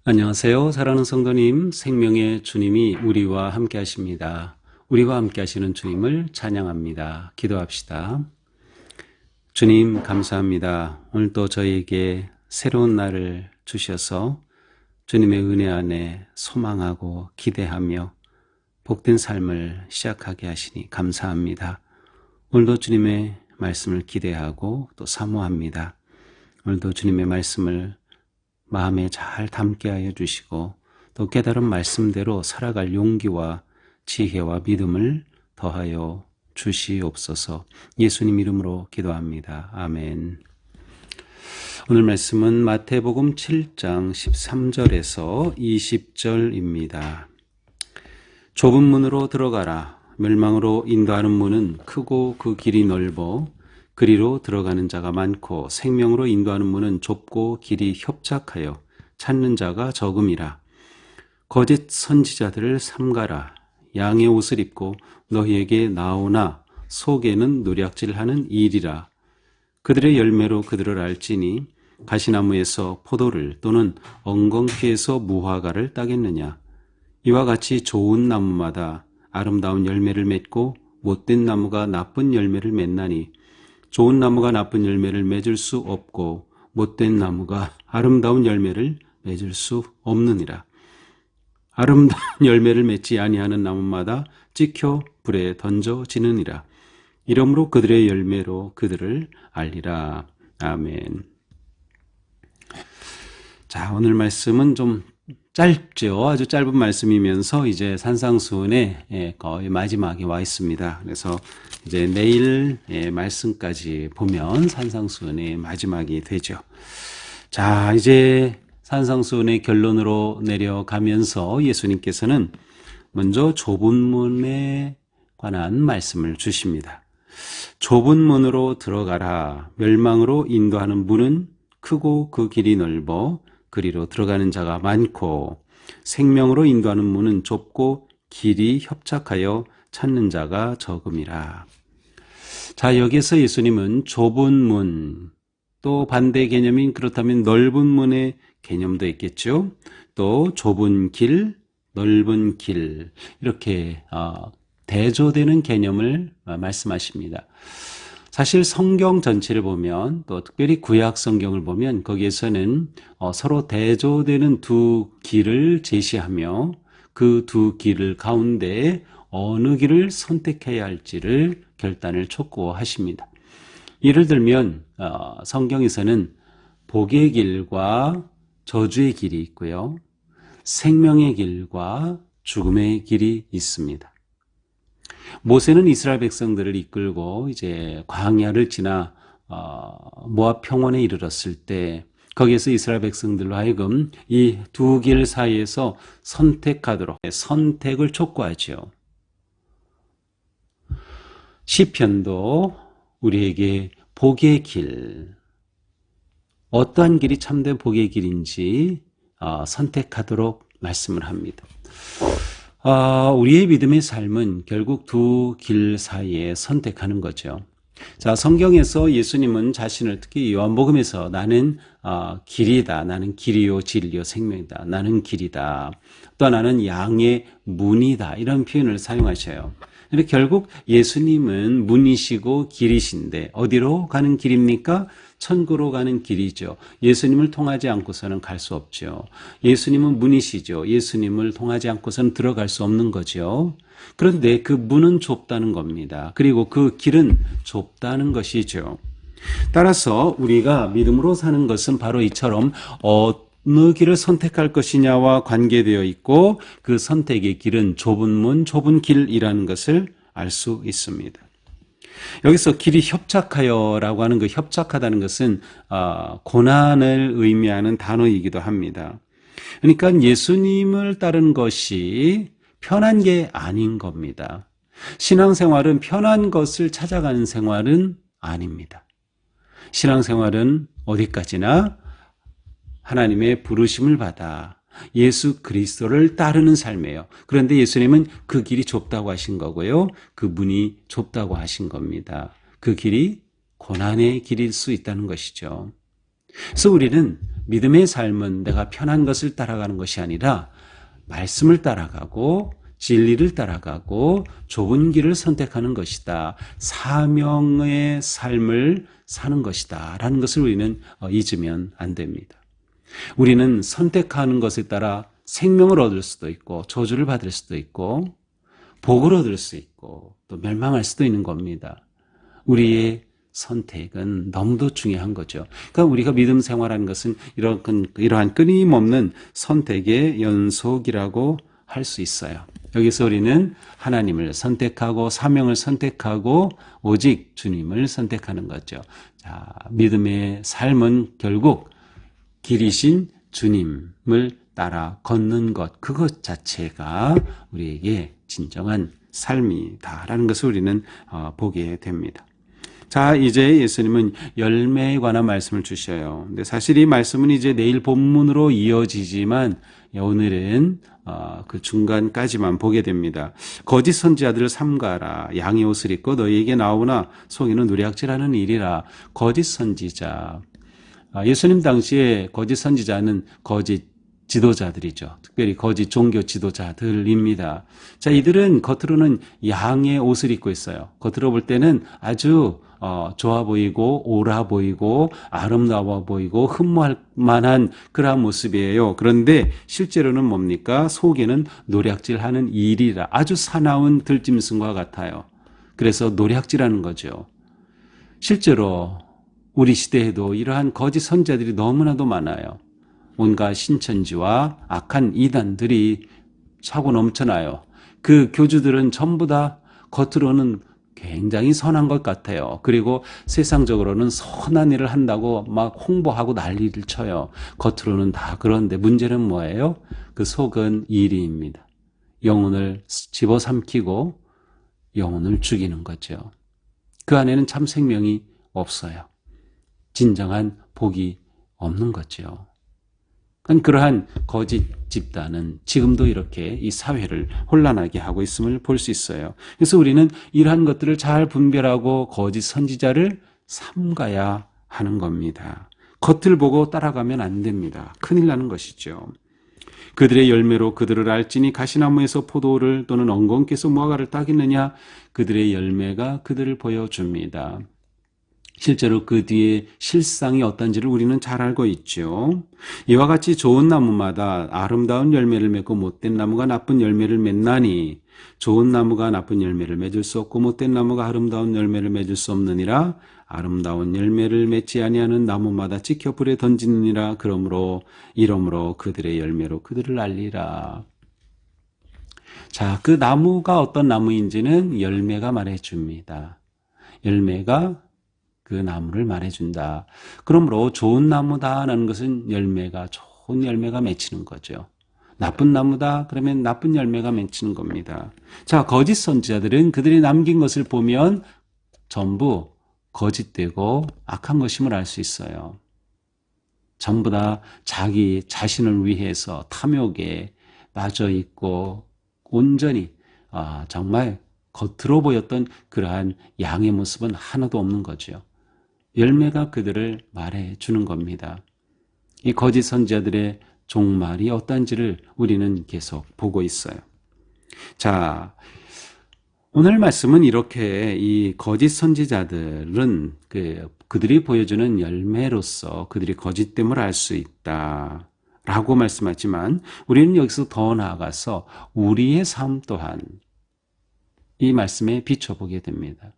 안녕하세요. 사랑하는 성도님, 생명의 주님이 우리와 함께 하십니다. 우리와 함께 하시는 주님을 찬양합니다. 기도합시다. 주님 감사합니다. 오늘도 저희에게 새로운 날을 주셔서 주님의 은혜 안에 소망하고 기대하며 복된 삶을 시작하게 하시니 감사합니다. 오늘도 주님의 말씀을 기대하고 또 사모합니다. 오늘도 주님의 말씀을 마음에 잘 담게 하여 주시고 또 깨달은 말씀대로 살아갈 용기와 지혜와 믿음을 더하여 주시옵소서. 예수님 이름으로 기도합니다. 아멘. 오늘 말씀은 마태복음 7장 13절에서 20절입니다. 좁은 문으로 들어가라. 멸망으로 인도하는 문은 크고 그 길이 넓어 그리로 들어가는 자가 많고 생명으로 인도하는 문은 좁고 길이 협착하여 찾는 자가 적음이라. 거짓 선지자들을 삼가라. 양의 옷을 입고 너희에게 나오나 속에는 노략질하는 일이라. 그들의 열매로 그들을 알지니 가시나무에서 포도를 또는 엉겅퀴에서 무화과를 따겠느냐. 이와 같이 좋은 나무마다 아름다운 열매를 맺고 못된 나무가 나쁜 열매를 맺나니 좋은 나무가 나쁜 열매를 맺을 수 없고 못된 나무가 아름다운 열매를 맺을 수 없느니라. 아름다운 열매를 맺지 아니하는 나무마다 찍혀 불에 던져지느니라. 이러므로 그들의 열매로 그들을 알리라. 아멘. 자, 오늘 말씀은 좀 짧죠. 아주 짧은 말씀이면서 이제 산상수훈의 거의 마지막에 와 있습니다. 그래서 이제 내일 말씀까지 보면 산상수훈의 마지막이 되죠. 자, 이제 산상수훈의 결론으로 내려가면서 예수님께서는 먼저 좁은 문에 관한 말씀을 주십니다. 좁은 문으로 들어가라. 멸망으로 인도하는 문은 크고 그 길이 넓어 그리로 들어가는 자가 많고 생명으로 인도하는 문은 좁고 길이 협착하여 찾는 자가 적음이라. 자, 여기서 예수님은 좁은 문, 또 반대 개념인 그렇다면 넓은 문의 개념도 있겠죠. 또 좁은 길, 넓은 길 이렇게 대조되는 개념을 말씀하십니다. 사실 성경 전체를 보면 또 특별히 구약 성경을 보면 거기에서는 서로 대조되는 두 길을 제시하며 그 두 길을 가운데 어느 길을 선택해야 할지를 결단을 촉구하십니다. 예를 들면 성경에서는 복의 길과 저주의 길이 있고요. 생명의 길과 죽음의 길이 있습니다. 모세는 이스라엘 백성들을 이끌고 이제 광야를 지나 모압 평원에 이르렀을 때 거기에서 이스라엘 백성들로 하여금 이 두 길 사이에서 선택하도록 선택을 촉구하죠. 시편도 우리에게 복의 길, 어떠한 길이 참된 복의 길인지 선택하도록 말씀을 합니다. 우리의 믿음의 삶은 결국 두 길 사이에 선택하는 거죠. 자, 성경에서 예수님은 자신을 특히 요한복음에서 나는 길이다. 나는 길이요 진리요 생명이다. 나는 길이다. 또 나는 양의 문이다. 이런 표현을 사용하셔요. 근데 결국 예수님은 문이시고 길이신데 어디로 가는 길입니까? 천국으로 가는 길이죠. 예수님을 통하지 않고서는 갈 수 없죠. 예수님은 문이시죠. 예수님을 통하지 않고서는 들어갈 수 없는 거죠. 그런데 그 문은 좁다는 겁니다. 그리고 그 길은 좁다는 것이죠. 따라서 우리가 믿음으로 사는 것은 바로 이처럼 어느 길을 선택할 것이냐와 관계되어 있고 그 선택의 길은 좁은 문, 좁은 길이라는 것을 알 수 있습니다. 여기서 길이 협착하여라고 하는 그 협착하다는 것은 고난을 의미하는 단어이기도 합니다. 그러니까 예수님을 따르는 것이 편한 게 아닌 겁니다. 신앙생활은 편한 것을 찾아가는 생활은 아닙니다. 신앙생활은 어디까지나 하나님의 부르심을 받아 예수 그리스도를 따르는 삶이에요. 그런데 예수님은 그 길이 좁다고 하신 거고요. 그 문이 좁다고 하신 겁니다. 그 길이 고난의 길일 수 있다는 것이죠. 그래서 우리는 믿음의 삶은 내가 편한 것을 따라가는 것이 아니라 말씀을 따라가고 진리를 따라가고 좁은 길을 선택하는 것이다. 사명의 삶을 사는 것이다. 라는 것을 우리는 잊으면 안 됩니다. 우리는 선택하는 것에 따라 생명을 얻을 수도 있고 저주를 받을 수도 있고 복을 얻을 수 있고 또 멸망할 수도 있는 겁니다. 우리의 선택은 너무도 중요한 거죠. 그러니까 우리가 믿음 생활하는 것은 이러한 끊임없는 선택의 연속이라고 할 수 있어요. 여기서 우리는 하나님을 선택하고 사명을 선택하고 오직 주님을 선택하는 거죠. 자, 믿음의 삶은 결국 길이신 주님을 따라 걷는 것, 그것 자체가 우리에게 진정한 삶이다라는 것을 우리는 보게 됩니다. 자, 이제 예수님은 열매에 관한 말씀을 주셔요. 근데 사실 이 말씀은 이제 내일 본문으로 이어지지만 오늘은 그 중간까지만 보게 됩니다. 거짓 선지자들을 삼가라. 양의 옷을 입고 너희에게 나오나 속이는 누리학질하는 일이라. 거짓 선지자. 예수님 당시에 거짓 선지자는 거짓 지도자들이죠. 특별히 거짓 종교 지도자들입니다. 자, 이들은 겉으로는 양의 옷을 입고 있어요. 겉으로 볼 때는 아주 좋아 보이고 옳아 보이고 아름다워 보이고 흠모할 만한 그러한 모습이에요. 그런데 실제로는 뭡니까? 속에는 노략질하는 일이라. 아주 사나운 들짐승과 같아요. 그래서 노략질하는 거죠. 실제로 우리 시대에도 이러한 거짓 선지자들이 너무나도 많아요. 온갖 신천지와 악한 이단들이 차고 넘쳐나요. 그 교주들은 전부 다 겉으로는 굉장히 선한 것 같아요. 그리고 세상적으로는 선한 일을 한다고 막 홍보하고 난리를 쳐요. 겉으로는 다 그런데 문제는 뭐예요? 그 속은 이리입니다. 영혼을 집어삼키고 영혼을 죽이는 거죠. 그 안에는 참 생명이 없어요. 진정한 복이 없는 거죠. 그러한 거짓 집단은 지금도 이렇게 이 사회를 혼란하게 하고 있음을 볼 수 있어요. 그래서 우리는 이러한 것들을 잘 분별하고 거짓 선지자를 삼가야 하는 겁니다. 겉을 보고 따라가면 안 됩니다. 큰일 나는 것이죠. 그들의 열매로 그들을 알지니 가시나무에서 포도를 또는 엉겅퀴에서 무화과를 따겠느냐. 그들의 열매가 그들을 보여줍니다. 실제로 그 뒤에 실상이 어떤지를 우리는 잘 알고 있죠. 이와 같이 좋은 나무마다 아름다운 열매를 맺고 못된 나무가 나쁜 열매를 맺나니 좋은 나무가 나쁜 열매를 맺을 수 없고 못된 나무가 아름다운 열매를 맺을 수 없느니라. 아름다운 열매를 맺지 아니하는 나무마다 찍혀 불에 던지느니라. 이러므로 그들의 열매로 그들을 알리라. 자, 그 나무가 어떤 나무인지는 열매가 말해줍니다. 열매가 그 나무를 말해준다. 그러므로 좋은 나무다라는 것은 좋은 열매가 맺히는 거죠. 나쁜 나무다 그러면 나쁜 열매가 맺히는 겁니다. 자, 거짓 선지자들은 그들이 남긴 것을 보면 전부 거짓되고 악한 것임을 알 수 있어요. 전부 다 자기 자신을 위해서 탐욕에 빠져 있고 온전히 정말 겉으로 보였던 그러한 양의 모습은 하나도 없는 거죠. 열매가 그들을 말해주는 겁니다. 이 거짓 선지자들의 종말이 어떤지를 우리는 계속 보고 있어요. 자, 오늘 말씀은 이렇게 이 거짓 선지자들은 그들이 보여주는 열매로서 그들이 거짓됨을 알 수 있다 라고 말씀하지만 우리는 여기서 더 나아가서 우리의 삶 또한 이 말씀에 비춰보게 됩니다.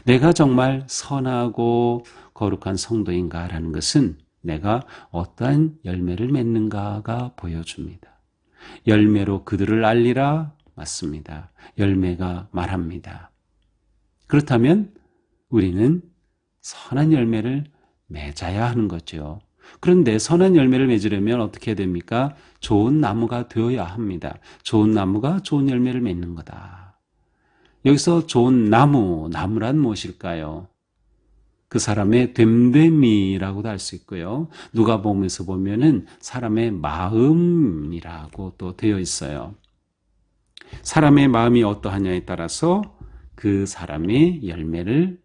내가 정말 선하고 거룩한 성도인가라는 것은 내가 어떠한 열매를 맺는가가 보여줍니다. 열매로 그들을 알리라. 맞습니다. 열매가 말합니다. 그렇다면 우리는 선한 열매를 맺어야 하는 거죠. 그런데 선한 열매를 맺으려면 어떻게 해야 됩니까? 좋은 나무가 되어야 합니다. 좋은 나무가 좋은 열매를 맺는 거다. 여기서 좋은 나무란 무엇일까요? 그 사람의 됨됨이라고도 할 수 있고요. 누가복음에서 보면은 사람의 마음이라고 또 되어 있어요. 사람의 마음이 어떠하냐에 따라서 그 사람의 열매를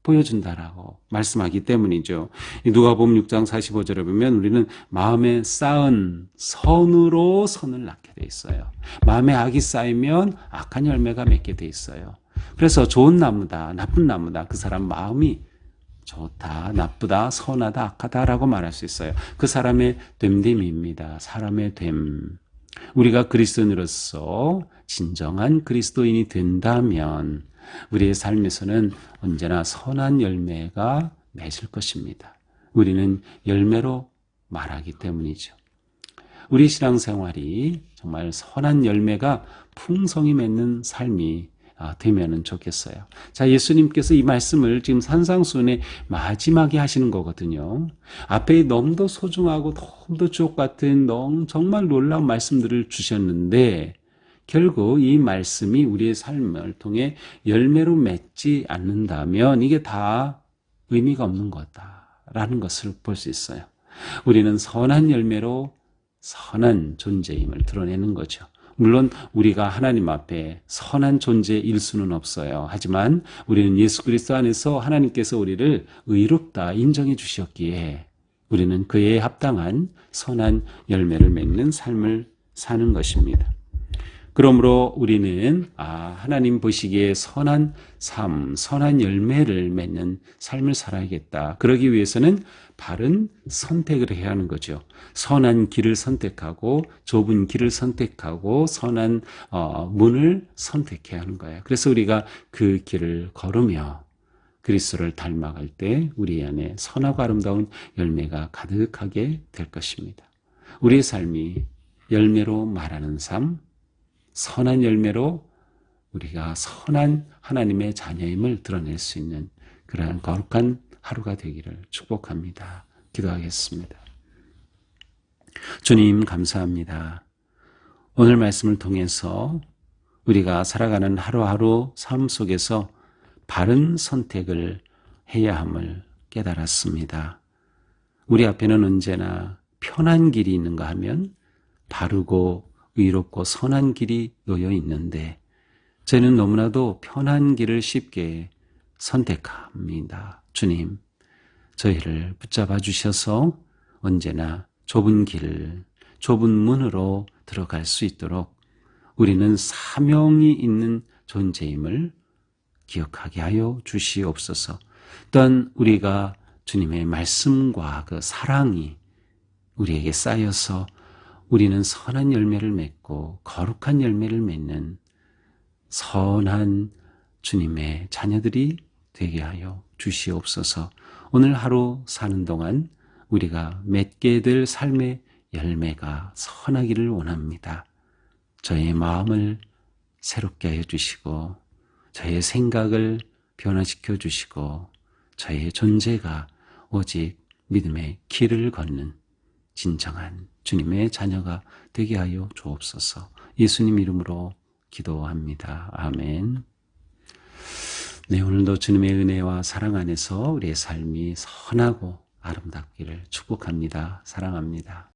보여준다라고 말씀하기 때문이죠. 누가복음 6장 45절에 보면 우리는 마음에 쌓은 선으로 선을 낳게 돼 있어요. 마음에 악이 쌓이면 악한 열매가 맺게 돼 있어요. 그래서 좋은 나무다, 나쁜 나무다, 그 사람 마음이 좋다, 나쁘다, 선하다, 악하다라고 말할 수 있어요. 그 사람의 됨됨이입니다. 사람의 됨. 우리가 그리스도인으로서 진정한 그리스도인이 된다면 우리의 삶에서는 언제나 선한 열매가 맺을 것입니다. 우리는 열매로 말하기 때문이죠. 우리 신앙생활이 정말 선한 열매가 풍성히 맺는 삶이 되면 좋겠어요. 자, 예수님께서 이 말씀을 지금 산상수훈의 마지막에 하시는 거거든요. 앞에 너무도 소중하고 너무도 주옥 같은 정말 놀라운 말씀들을 주셨는데 결국 이 말씀이 우리의 삶을 통해 열매로 맺지 않는다면 이게 다 의미가 없는 거다라는 것을 볼 수 있어요. 우리는 선한 열매로 선한 존재임을 드러내는 거죠. 물론 우리가 하나님 앞에 선한 존재일 수는 없어요. 하지만 우리는 예수 그리스도 안에서 하나님께서 우리를 의롭다 인정해 주셨기에 우리는 그에 합당한 선한 열매를 맺는 삶을 사는 것입니다. 그러므로 우리는 하나님 보시기에 선한 삶, 선한 열매를 맺는 삶을 살아야겠다. 그러기 위해서는 바른 선택을 해야 하는 거죠. 선한 길을 선택하고 좁은 길을 선택하고 선한 문을 선택해야 하는 거예요. 그래서 우리가 그 길을 걸으며 그리스도를 닮아갈 때 우리 안에 선하고 아름다운 열매가 가득하게 될 것입니다. 우리의 삶이 열매로 말하는 삶, 선한 열매로 우리가 선한 하나님의 자녀임을 드러낼 수 있는 그러한 거룩한 하루가 되기를 축복합니다. 기도하겠습니다. 주님 감사합니다. 오늘 말씀을 통해서 우리가 살아가는 하루하루 삶 속에서 바른 선택을 해야 함을 깨달았습니다. 우리 앞에는 언제나 편한 길이 있는가 하면 바르고 의롭고 선한 길이 놓여 있는데 저희는 너무나도 편한 길을 쉽게 선택합니다. 주님, 저희를 붙잡아 주셔서 언제나 좁은 길, 좁은 문으로 들어갈 수 있도록 우리는 사명이 있는 존재임을 기억하게 하여 주시옵소서. 또한 우리가 주님의 말씀과 그 사랑이 우리에게 쌓여서 우리는 선한 열매를 맺고 거룩한 열매를 맺는 선한 주님의 자녀들이 되게 하여 주시옵소서. 오늘 하루 사는 동안 우리가 맺게 될 삶의 열매가 선하기를 원합니다. 저의 마음을 새롭게 하여 주시고 저의 생각을 변화시켜 주시고 저의 존재가 오직 믿음의 길을 걷는 진정한 주님의 자녀가 되게 하여 주옵소서. 예수님 이름으로 기도합니다. 아멘. 네, 오늘도 주님의 은혜와 사랑 안에서 우리의 삶이 선하고 아름답기를 축복합니다. 사랑합니다.